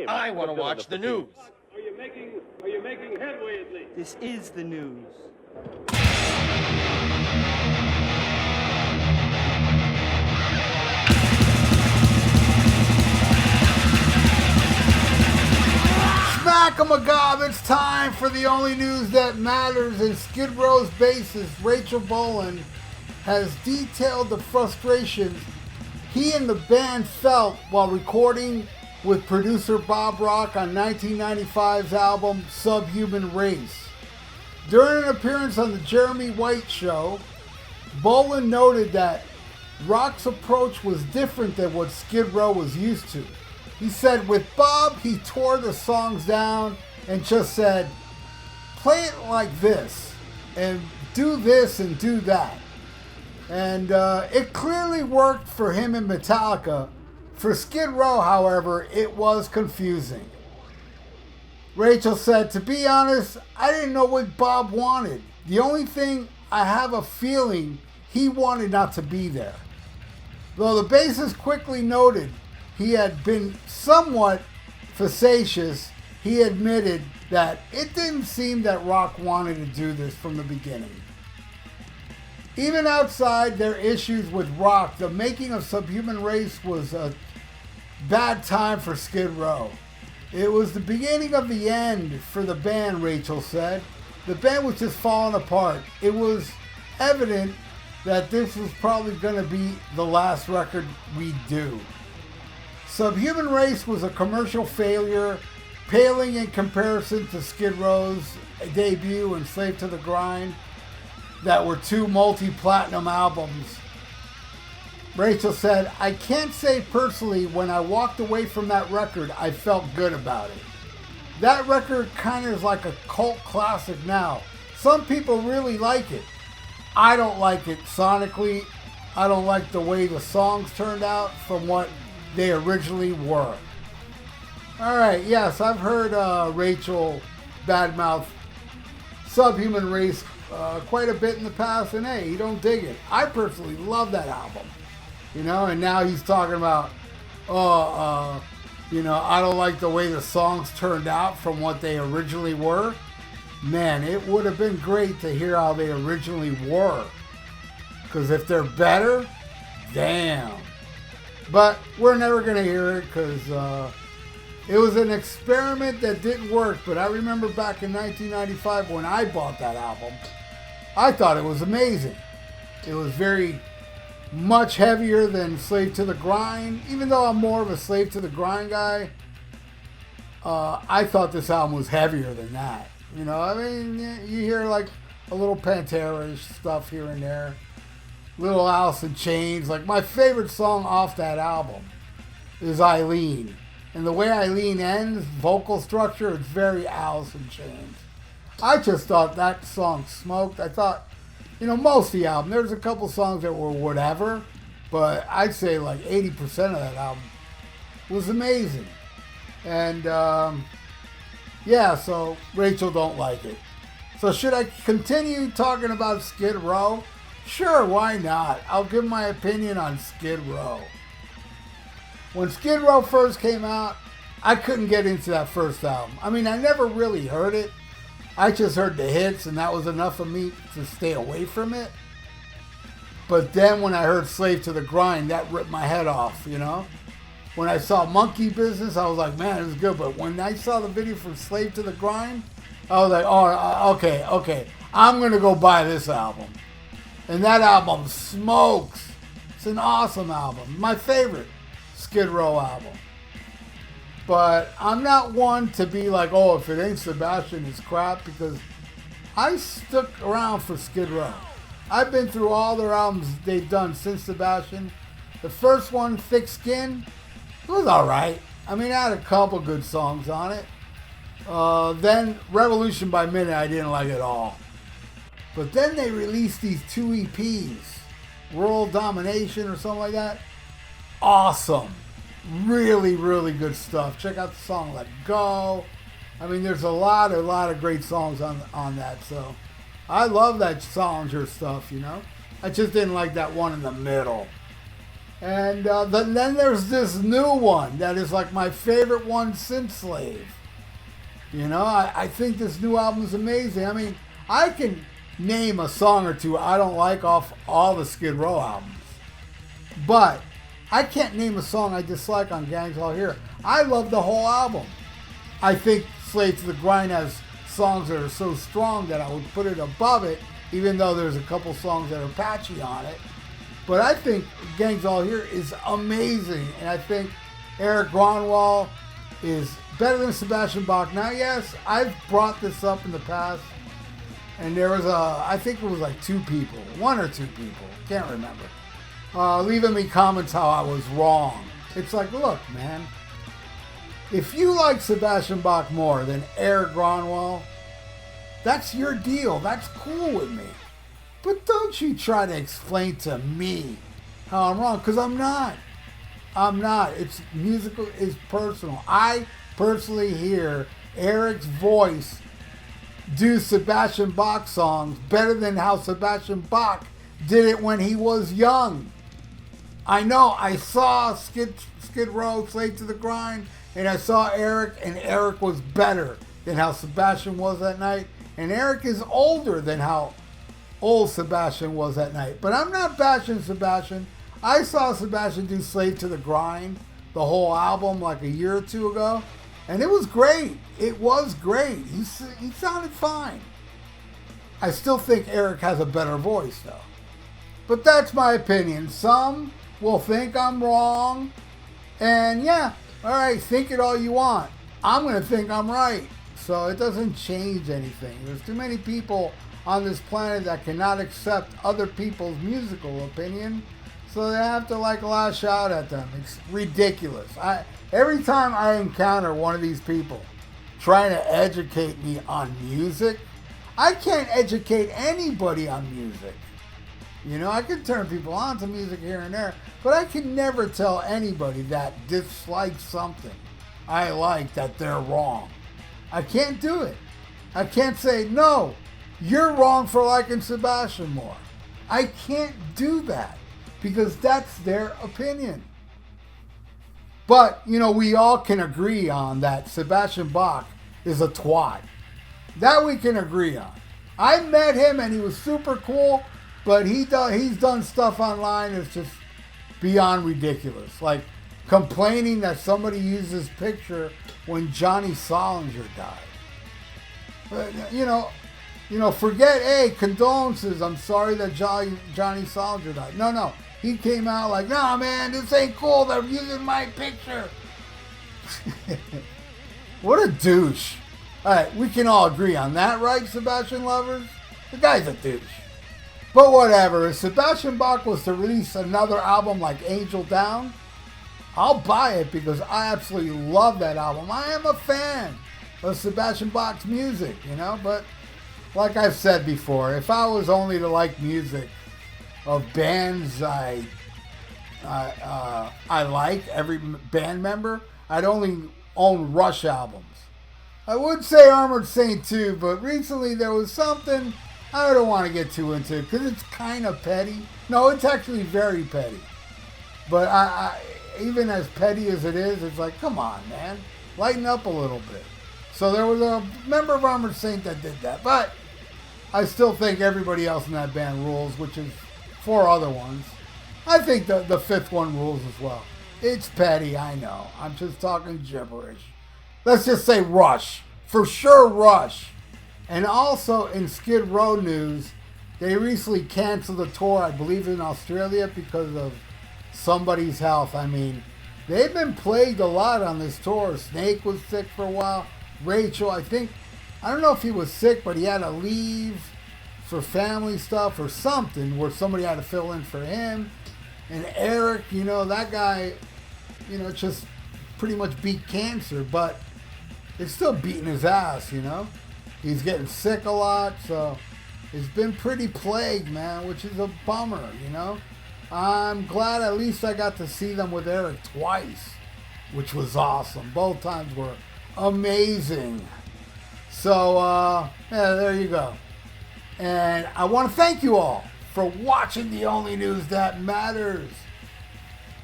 I want to watch the news. Are you making headway at least? This is the news. Smack-a-ma-gob, it's time for the only news that matters. And Skid Row's bassist, Rachel Bolan, has detailed the frustrations he and the band felt while recording with producer Bob Rock on 1995's album Subhuman Race. During an appearance on the Jeremy White Show, Bolan noted that Rock's approach was different than what Skid Row was used to. He said with Bob, he tore the songs down and just said, play it like this, and do this and do that. And it clearly worked for him and Metallica. For Skid Row, however, it was confusing. Rachel said, to be honest, I didn't know what Bob wanted. The only thing, I have a feeling he wanted not to be there. Though the bassist quickly noted he had been somewhat facetious, he admitted that it didn't seem that Rock wanted to do this from the beginning. Even outside their issues with Rock, the making of Subhuman Race was a bad time for Skid Row. It was the beginning of the end for the band, Rachel said. The band was just falling apart. It was evident that this was probably going to be the last record we'd do. Subhuman Race was a commercial failure, paling in comparison to Skid Row's debut and Slave to the Grind, that were two multi-platinum albums. Rachel said, I can't say personally when I walked away from that record, I felt good about it. That record kind of is like a cult classic now. Some people really like it. I don't like it sonically. I don't like the way the songs turned out from what they originally were. Alright, yes, I've heard Rachel badmouth Subhuman Race quite a bit in the past, and hey, you don't dig it. I personally love that album. You know, and now he's talking about, you know, I don't like the way the songs turned out from what they originally were. Man, it would have been great to hear how they originally were. Because if they're better, damn. But we're never going to hear it because it was an experiment that didn't work. But I remember back in 1995 when I bought that album, I thought it was amazing. It was very much heavier than Slave to the Grind. Even though I'm more of a Slave to the Grind guy, I thought this album was heavier than that. You know, I mean, you hear like a little Pantera-ish stuff here and there. Little Alice in Chains. Like my favorite song off that album is Eileen. And the way Eileen ends, vocal structure, it's very Alice in Chains. I just thought that song smoked. I thought, you know, most of the album, there's a couple songs that were whatever, but I'd say like 80% of that album was amazing. And yeah, so Rachel don't like it. So should I continue talking about Skid Row? Sure, why not? I'll give my opinion on Skid Row. When Skid Row first came out, I couldn't get into that first album. I mean, I never really heard it. I just heard the hits, and that was enough of me to stay away from it. But then when I heard Slave to the Grind, that ripped my head off, you know? When I saw Monkey Business, I was like, man, it was good. But when I saw the video for Slave to the Grind, I was like, oh, okay. I'm going to go buy this album. And that album smokes. It's an awesome album. My favorite Skid Row album. But I'm not one to be like, oh, if it ain't Sebastian, it's crap, because I stuck around for Skid Row. I've been through all their albums they've done since Sebastian. The first one, Thick Skin, it was alright. I mean, I had a couple good songs on it. Then Revolution by Minute, I didn't like at all. But then they released these two EPs, World Domination or something like that. Awesome. Really, really good stuff. Check out the song Let Go. I mean, there's a lot of great songs on that. So I love that Salinger stuff, you know. I just didn't like that one in the middle. And then there's this new one that is like my favorite one since Slave. You know, I think this new album is amazing. I mean, I can name a song or two I don't like off all the Skid Row albums. But I can't name a song I dislike on Gangs All Here. I love the whole album. I think Slave to the Grind has songs that are so strong that I would put it above it, even though there's a couple songs that are patchy on it. But I think Gangs All Here is amazing. And I think Eric Gronwall is better than Sebastian Bach. Now, yes, I've brought this up in the past. And there was I think it was like one or two people, can't remember, leaving me comments how I was wrong. It's like, look, man, if you like Sebastian Bach more than Eric Gronwall, that's your deal. That's cool with me. But don't you try to explain to me how I'm wrong, because I'm not. I'm not. It's musical, it's personal. I personally hear Eric's voice do Sebastian Bach songs better than how Sebastian Bach did it when he was young. I know, I saw Skid Row, Slave to the Grind, and I saw Eric, and Eric was better than how Sebastian was that night. And Eric is older than how old Sebastian was that night. But I'm not bashing Sebastian. I saw Sebastian do Slave to the Grind, the whole album, like a year or two ago. And it was great. It was great. He sounded fine. I still think Eric has a better voice, though. But that's my opinion. Some will think I'm wrong. And yeah, all right, think it all you want. I'm going to think I'm right. So it doesn't change anything. There's too many people on this planet that cannot accept other people's musical opinion. So they have to like lash out at them. It's ridiculous. Every time I encounter one of these people trying to educate me on music, I can't educate anybody on music. You know, I can turn people on to music here and there, but I can never tell anybody that dislikes something I like that they're wrong. I can't do it. I can't say, no, you're wrong for liking Sebastian more. I can't do that because that's their opinion. But, you know, we all can agree on that Sebastian Bach is a twat. That we can agree on. I met him and he was super cool, but he's done stuff online that's just beyond ridiculous. Like complaining that somebody used his picture when Johnny Solinger died. But, you know, forget, hey, condolences, I'm sorry that Johnny Solinger died. No. He came out like, nah, man, this ain't cool. They're using my picture. What a douche. All right, we can all agree on that, right, Sebastian lovers? The guy's a douche. But whatever. If Sebastian Bach was to release another album like Angel Down, I'll buy it because I absolutely love that album. I am a fan of Sebastian Bach's music, you know? But like I've said before, if I was only to like music of bands I like, every band member, I'd only own Rush albums. I would say Armored Saint too, but recently there was something I don't want to get too into because it's kind of petty. No, it's actually very petty. But I even as petty as it is, it's like, come on, man, lighten up a little bit. So there was a member of Armored Saint that did that, but I still think everybody else in that band rules, which is 4 other ones. I think the 5th one rules as well. It's petty, I know. I'm just talking gibberish. Let's just say Rush. For sure, Rush. And also in Skid Row news, they recently canceled a tour, I believe in Australia, because of somebody's health. I mean, they've been plagued a lot on this tour. Snake was sick for a while. Rachel, I don't know if he was sick, but he had to leave for family stuff or something where somebody had to fill in for him. And Eric, you know, that guy, you know, just pretty much beat cancer, but it's still beating his ass, you know. He's getting sick a lot, so it's been pretty plagued, man, which is a bummer, you know. I'm glad at least I got to see them with Eric twice, which was awesome. Both times were amazing. So, yeah, there you go. And I want to thank you all for watching the only news that matters.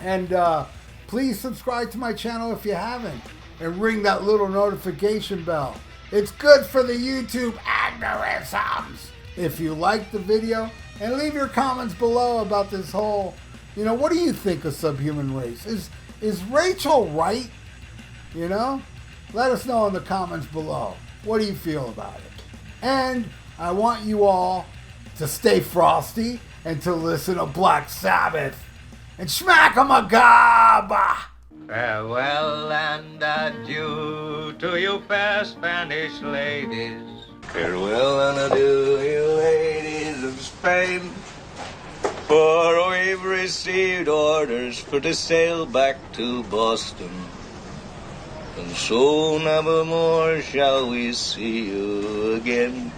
And please subscribe to my channel if you haven't. And ring that little notification bell. It's good for the YouTube algorithms. If you like the video, and leave your comments below about this whole, what do you think of subhuman race? Is Rachel right? Let us know in the comments below. What do you feel about it? And I want you all to stay frosty and to listen to Black Sabbath. And smack 'em a gob! Farewell and adieu to you fair Spanish ladies. Farewell and adieu, you ladies of Spain. For we've received orders for to sail back to Boston. And so never more shall we see you again.